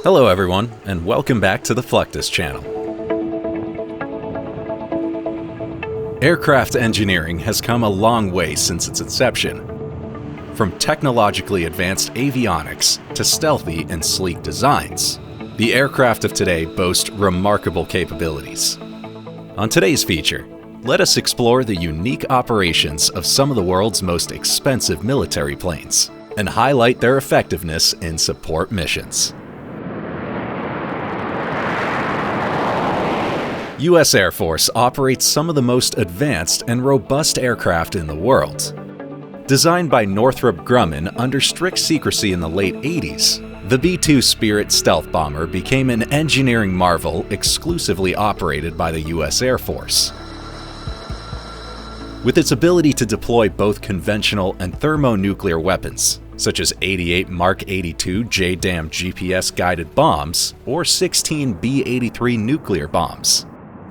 Hello everyone, and welcome back to the Fluctus Channel. Aircraft engineering has come a long way since its inception. From technologically advanced avionics to stealthy and sleek designs, the aircraft of today boast remarkable capabilities. On today's feature, let us explore the unique operations of some of the world's most expensive military planes and highlight their effectiveness in support missions. U.S. Air Force operates some of the most advanced and robust aircraft in the world. Designed by Northrop Grumman under strict secrecy in the late 80s, the B-2 Spirit stealth bomber became an engineering marvel exclusively operated by the U.S. Air Force. With its ability to deploy both conventional and thermonuclear weapons, such as 88 Mark 82 JDAM GPS-guided bombs or 16 B-83 nuclear bombs,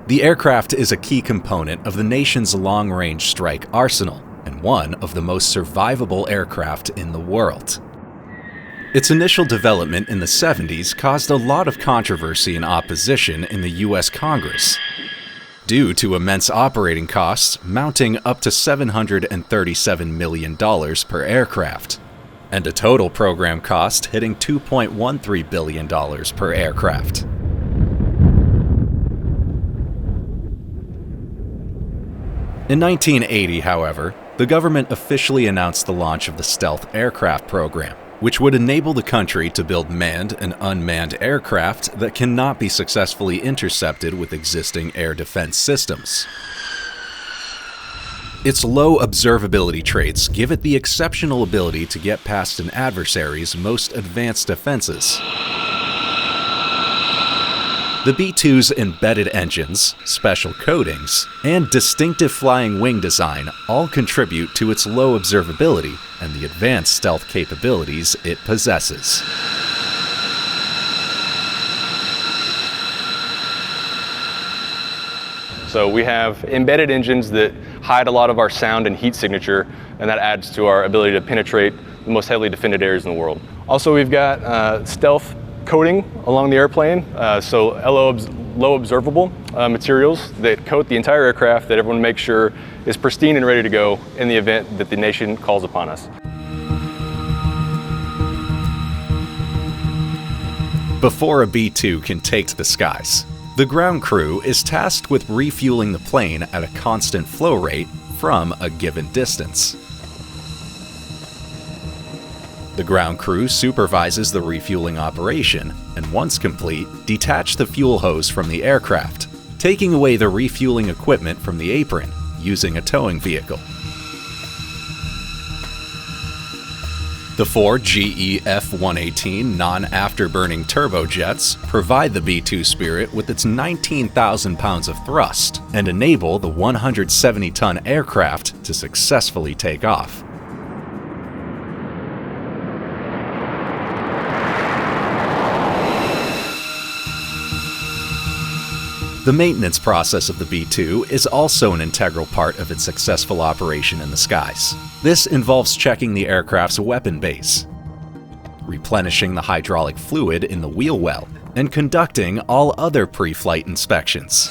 the aircraft is a key component of the nation's long-range strike arsenal and one of the most survivable aircraft in the world. Its initial development in the 70s caused a lot of controversy and opposition in the U.S. Congress, due to immense operating costs mounting up to $737 million per aircraft, and a total program cost hitting $2.13 billion per aircraft. In 1980, however, the government officially announced the launch of the Stealth Aircraft Program, which would enable the country to build manned and unmanned aircraft that cannot be successfully intercepted with existing air defense systems. Its low observability traits give it the exceptional ability to get past an adversary's most advanced defenses. The B-2's embedded engines, special coatings, and distinctive flying wing design all contribute to its low observability and the advanced stealth capabilities it possesses. So we have embedded engines that hide a lot of our sound and heat signature, and that adds to our ability to penetrate the most heavily defended areas in the world. Also, we've got stealth coating along the airplane, so low observable materials that coat the entire aircraft that everyone makes sure is pristine and ready to go in the event that the nation calls upon us. Before a B-2 can take to the skies, the ground crew is tasked with refueling the plane at a constant flow rate from a given distance. The ground crew supervises the refueling operation, and once complete, detach the fuel hose from the aircraft, taking away the refueling equipment from the apron using a towing vehicle. The four GE F-118 non-afterburning turbojets provide the B-2 Spirit with its 19,000 pounds of thrust and enable the 170-ton aircraft to successfully take off. The maintenance process of the B-2 is also an integral part of its successful operation in the skies. This involves checking the aircraft's weapon base, replenishing the hydraulic fluid in the wheel well, and conducting all other pre-flight inspections.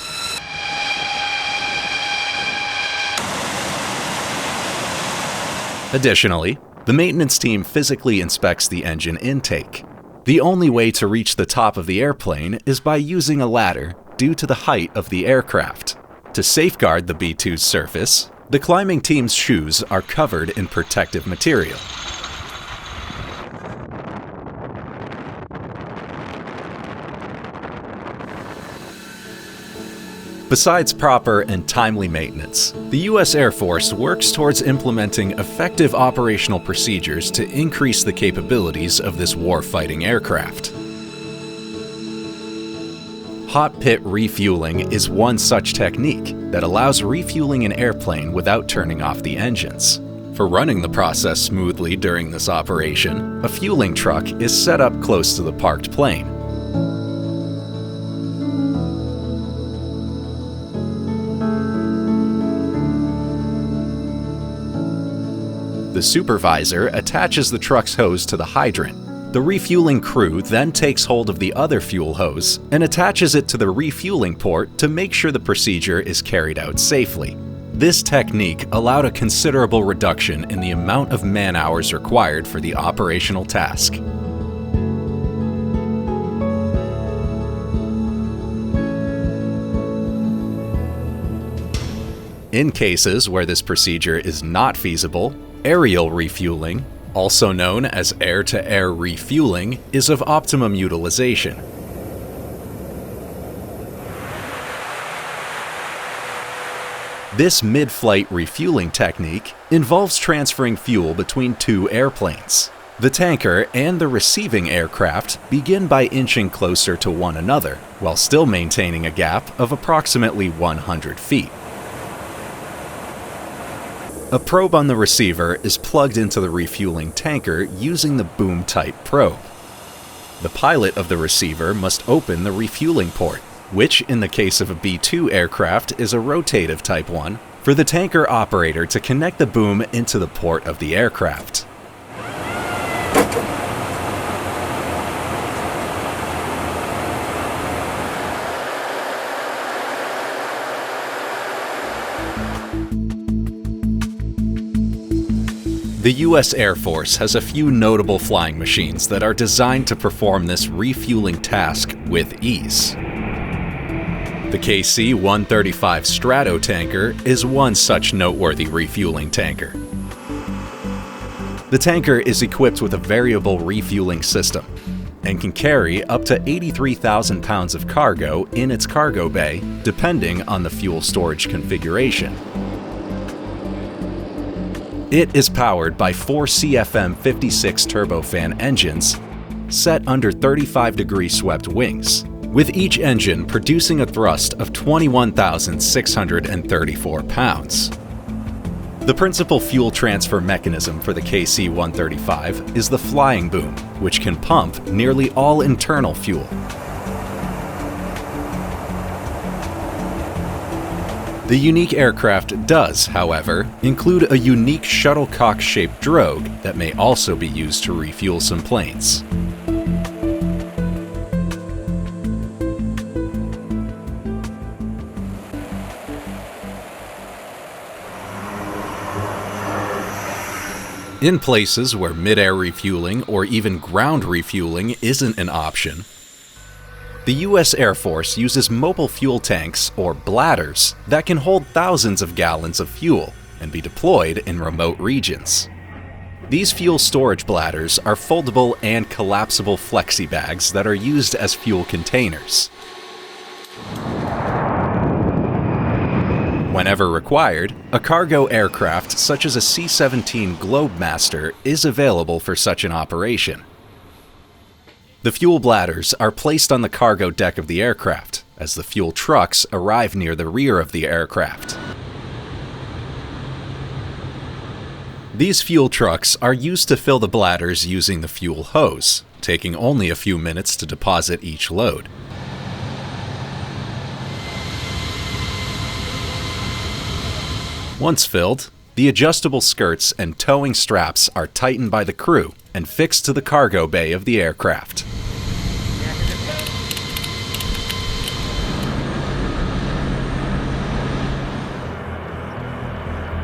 Additionally, the maintenance team physically inspects the engine intake. The only way to reach the top of the airplane is by using a ladder due to the height of the aircraft. To safeguard the B-2's surface, the climbing team's shoes are covered in protective material. Besides proper and timely maintenance, the U.S. Air Force works towards implementing effective operational procedures to increase the capabilities of this war-fighting aircraft. Hot pit refueling is one such technique that allows refueling an airplane without turning off the engines. For running the process smoothly during this operation, a fueling truck is set up close to the parked plane. The supervisor attaches the truck's hose to the hydrant, The refueling crew then takes hold of the other fuel hose and attaches it to the refueling port to make sure the procedure is carried out safely. This technique allowed a considerable reduction in the amount of man-hours required for the operational task. In cases where this procedure is not feasible, aerial refueling, also known as air-to-air refueling, is of optimum utilization. This mid-flight refueling technique involves transferring fuel between two airplanes. The tanker and the receiving aircraft begin by inching closer to one another, while still maintaining a gap of approximately 100 feet. A probe on the receiver is plugged into the refueling tanker using the boom-type probe. The pilot of the receiver must open the refueling port, which in the case of a B-2 aircraft is a rotative type one, for the tanker operator to connect the boom into the port of the aircraft. The U.S. Air Force has a few notable flying machines that are designed to perform this refueling task with ease. The KC-135 Stratotanker is one such noteworthy refueling tanker. The tanker is equipped with a variable refueling system and can carry up to 83,000 pounds of cargo in its cargo bay, depending on the fuel storage configuration. It is powered by 4 CFM56 turbofan engines set under 35-degree swept wings, with each engine producing a thrust of 21,634 pounds. The principal fuel transfer mechanism for the KC-135 is the flying boom, which can pump nearly all internal fuel. The unique aircraft does, however, include a unique shuttlecock-shaped drogue that may also be used to refuel some planes. In places where mid-air refueling or even ground refueling isn't an option, the U.S. Air Force uses mobile fuel tanks, or bladders, that can hold thousands of gallons of fuel and be deployed in remote regions. These fuel storage bladders are foldable and collapsible flexi bags that are used as fuel containers. Whenever required, a cargo aircraft such as a C-17 Globemaster is available for such an operation. The fuel bladders are placed on the cargo deck of the aircraft, as the fuel trucks arrive near the rear of the aircraft. These fuel trucks are used to fill the bladders using the fuel hose, taking only a few minutes to deposit each load. Once filled, the adjustable skirts and towing straps are tightened by the crew and fixed to the cargo bay of the aircraft.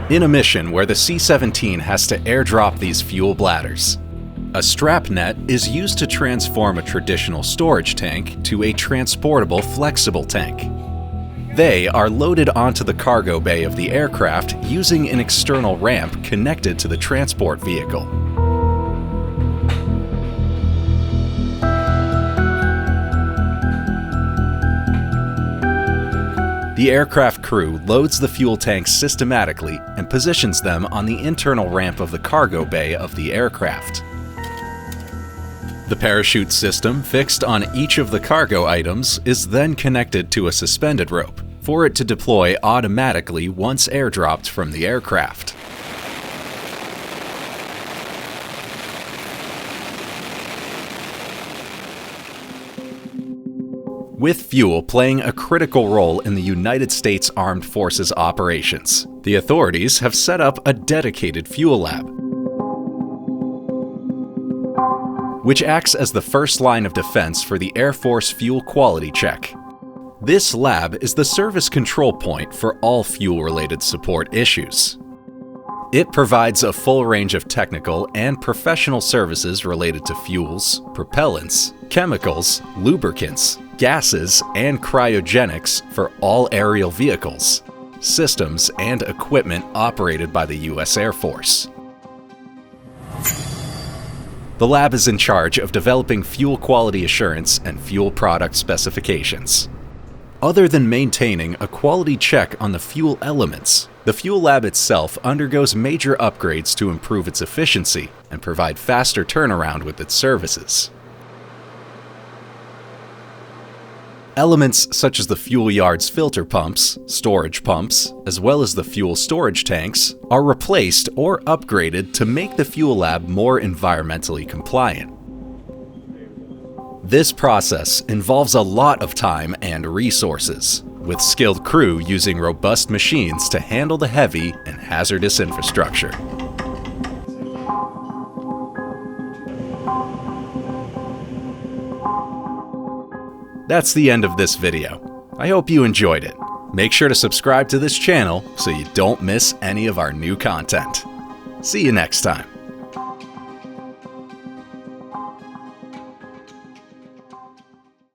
In a mission where the C-17 has to airdrop these fuel bladders, a strap net is used to transform a traditional storage tank to a transportable flexible tank. They are loaded onto the cargo bay of the aircraft using an external ramp connected to the transport vehicle. The aircraft crew loads the fuel tanks systematically and positions them on the internal ramp of the cargo bay of the aircraft. The parachute system fixed on each of the cargo items is then connected to a suspended rope for it to deploy automatically once airdropped from the aircraft. With fuel playing a critical role in the United States Armed Forces operations, the authorities have set up a dedicated fuel lab. which acts as the first line of defense for the Air Force fuel quality check. This lab is the service control point for all fuel-related support issues. It provides a full range of technical and professional services related to fuels, propellants, chemicals, lubricants, gases, and cryogenics for all aerial vehicles, systems, and equipment operated by the U.S. Air Force. The lab is in charge of developing fuel quality assurance and fuel product specifications. Other than maintaining a quality check on the fuel elements, the fuel lab itself undergoes major upgrades to improve its efficiency and provide faster turnaround with its services. Elements such as the fuel yard's filter pumps, storage pumps, as well as the fuel storage tanks are replaced or upgraded to make the fuel lab more environmentally compliant. This process involves a lot of time and resources, with skilled crew using robust machines to handle the heavy and hazardous infrastructure. That's the end of this video. I hope you enjoyed it. Make sure to subscribe to this channel so you don't miss any of our new content. See you next time.